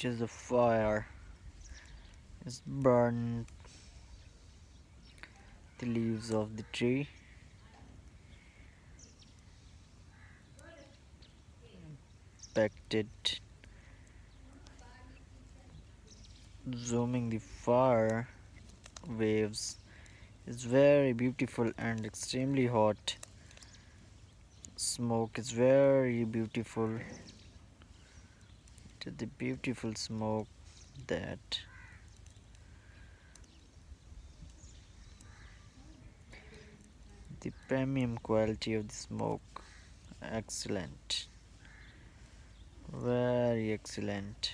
just the fire is burned the leaves of the tree, packed it, zooming the fire waves is very beautiful and extremely hot. Smoke is very beautiful. To the beautiful smoke that the premium quality of the smoke, excellent, very excellent.